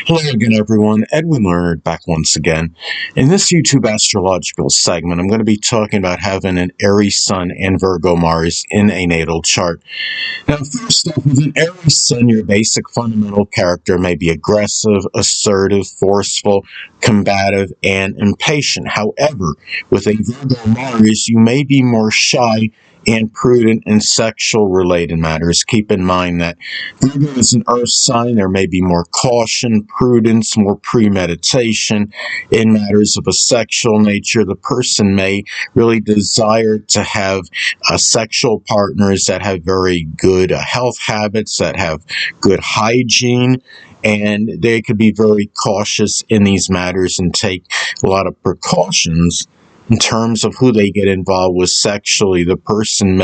Hello again, everyone. Edwin Learnard back once again. In this YouTube astrological segment, I'm going to be talking about having an Aries Sun and Virgo Mars in a natal chart. Now, first off, with an Aries Sun, your basic fundamental character may be aggressive, assertive, forceful, combative, and impatient. However, with a Virgo Mars, you may be more shy and prudent in sexual-related matters. Keep in mind that Virgo is an earth sign. There may be more caution, prudence, more premeditation in matters of a sexual nature. The person may really desire to have sexual partners that have very good health habits, that have good hygiene, and they could be very cautious in these matters and take a lot of precautions in terms of who they get involved with sexually. The person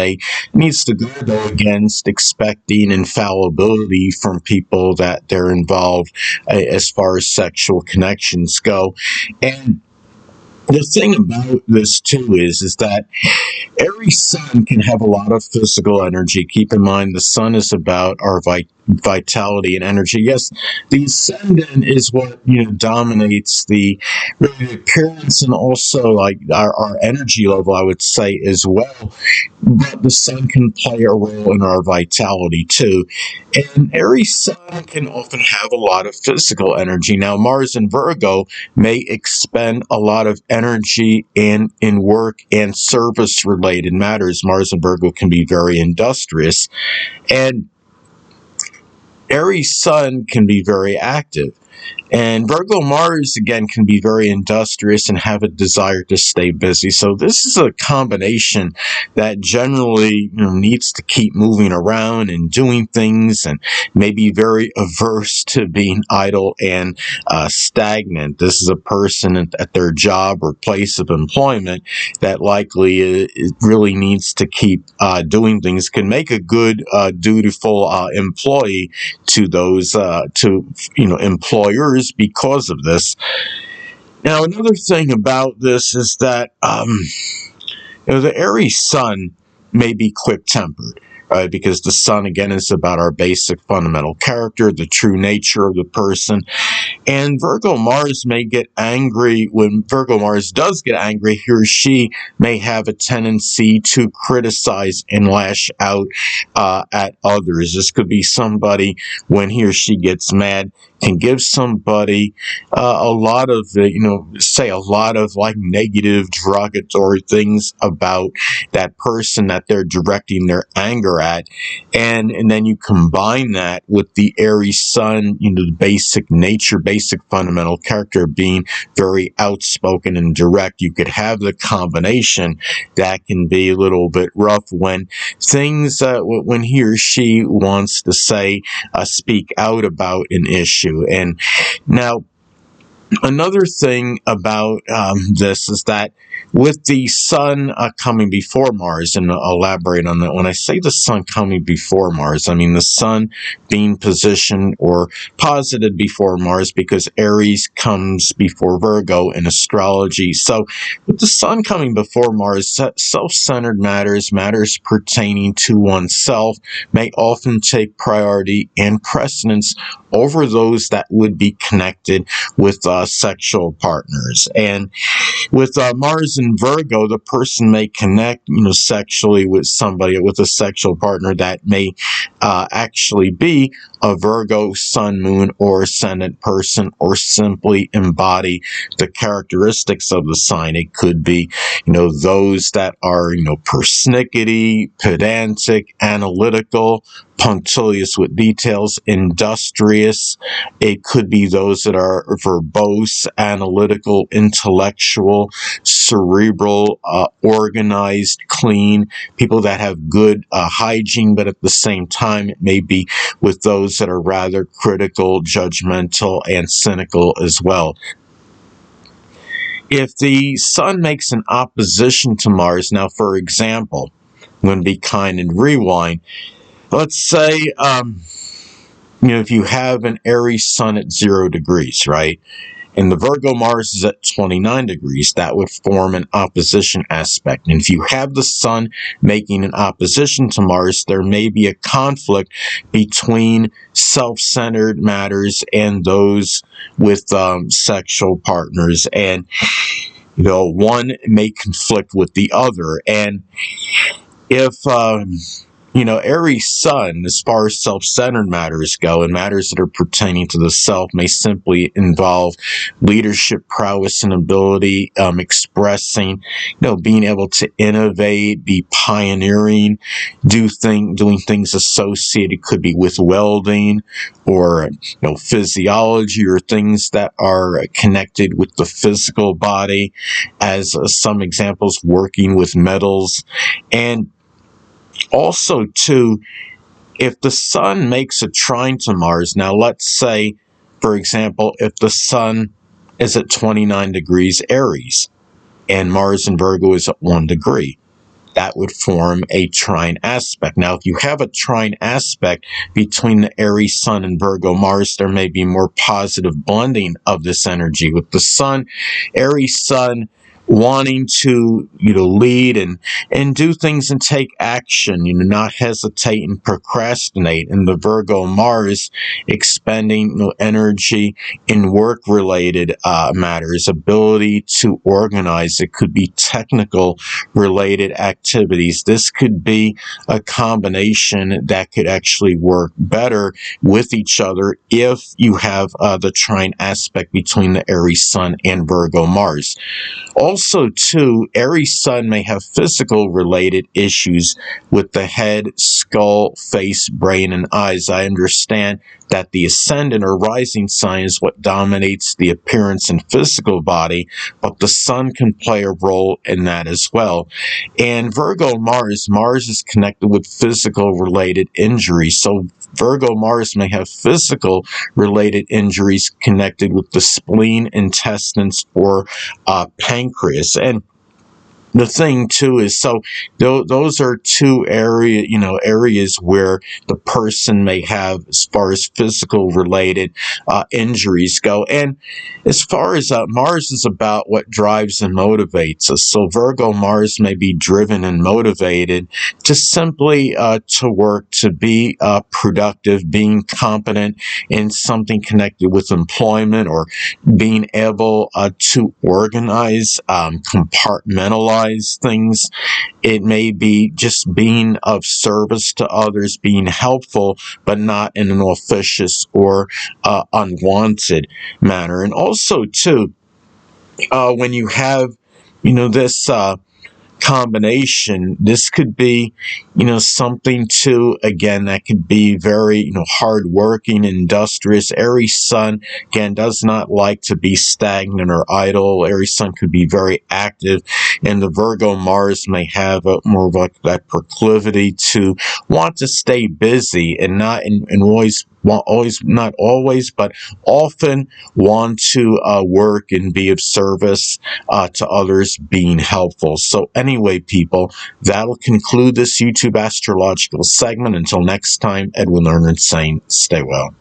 needs to go, though, against expecting infallibility from people that they're involved as far as sexual connections go. And the thing about this, too, is that Aries Sun can have a lot of physical energy. Keep in mind, the Sun is about our vitality and energy. Yes, the ascendant is what dominates the appearance and also like our energy level, I would say, as well. But the Sun can play a role in our vitality too. And Aries Sun can often have a lot of physical energy. Now, Mars in Virgo may expend a lot of energy in work and service-related matters. Mars in Virgo can be very industrious. And Aries Sun can be very active. And Virgo Mars, again, can be very industrious and have a desire to stay busy. So this is a combination that generally needs to keep moving around and doing things and may be very averse to being idle and stagnant. This is a person at their job or place of employment that likely really needs to keep doing things, can make a good, dutiful employee to those, employers because of this. Now, another thing about this is that the Aries Sun may be quick-tempered, right? Because the Sun, again, is about our basic fundamental character, the true nature of the person. And Virgo Mars may get angry. When Virgo Mars does get angry, he or she may have a tendency to criticize and lash out at others. This could be somebody, when he or she gets mad, can give somebody a lot of, say a lot of like negative, derogatory things about that person that they're directing their anger at. And then you combine that with the Aries Sun, the basic nature, basic fundamental character being very outspoken and direct. You could have the combination that can be a little bit rough when things, when he or she wants to say, speak out about an issue. And now, another thing about this is that with the Sun coming before Mars, and I'll elaborate on that. When I say the Sun coming before Mars, I mean the Sun being positioned or posited before Mars, because Aries comes before Virgo in astrology. So with the Sun coming before Mars, self-centered matters pertaining to oneself may often take priority and precedence over those that would be connected with sexual partners. And with Mars in Virgo, the person may connect, sexually with somebody, with a sexual partner that may actually be a Virgo Sun, Moon, or Ascendant person, or simply embody the characteristics of the sign. It could be, those that are, persnickety, pedantic, analytical, punctilious with details, industrious. It could be those that are verbose, analytical, intellectual, cerebral, organized, clean, people that have good hygiene, but at the same time, it may be with those that are rather critical, judgmental, and cynical as well. If the Sun makes an opposition to Mars, now, for example, I'm going to be kind and rewind. Let's say, if you have an Aries Sun at 0 degrees, right? And the Virgo Mars is at 29 degrees. That would form an opposition aspect. And if you have the Sun making an opposition to Mars, there may be a conflict between self-centered matters and those with sexual partners. And, one may conflict with the other. And if Aries Sun, as far as self-centered matters go, and matters that are pertaining to the self, may simply involve leadership prowess and ability, expressing, being able to innovate, be pioneering, doing things associated, could be with welding or, physiology, or things that are connected with the physical body, as some examples, working with metals. And also, too, if the Sun makes a trine to Mars, now let's say, for example, if the Sun is at 29 degrees Aries and Mars in Virgo is at 1 degree, that would form a trine aspect. Now, if you have a trine aspect between the Aries Sun and Virgo Mars, there may be more positive blending of this energy with the Sun, Aries Sun, wanting to, lead and do things and take action, not hesitate and procrastinate. And the Virgo Mars expending, energy in work-related matters, ability to organize. It could be technical related activities. This could be a combination that could actually work better with each other if you have the trine aspect between the Aries Sun and Virgo Mars. Also, too, Aries Sun may have physical related issues with the head, skull, face, brain, and eyes. I understand that the ascendant or rising sign is what dominates the appearance and physical body, but the Sun can play a role in that as well. And Virgo Mars is connected with physical related injuries. So Virgo Mars may have physical related injuries connected with the spleen, intestines, or pancreas. And the thing too is, so those are two areas where the person may have, as far as physical related injuries go. And as far as Mars is about what drives and motivates us, so Virgo Mars may be driven and motivated to simply to work, to be productive, being competent in something connected with employment, or being able to organize, compartmentalize things. It may be just being of service to others, being helpful, but not in an officious or unwanted manner. And also, too, when you have, this combination, this could be, something too, again, that could be very, hardworking, industrious. Aries Sun, again, does not like to be stagnant or idle. Aries Sun could be very active, and the Virgo Mars may have more of like that proclivity to want to stay busy and not, and not always, but often want to work and be of service to others, being helpful. So anyway, people, that'll conclude this YouTube astrological segment. Until next time, Edwin Learnard saying, stay well.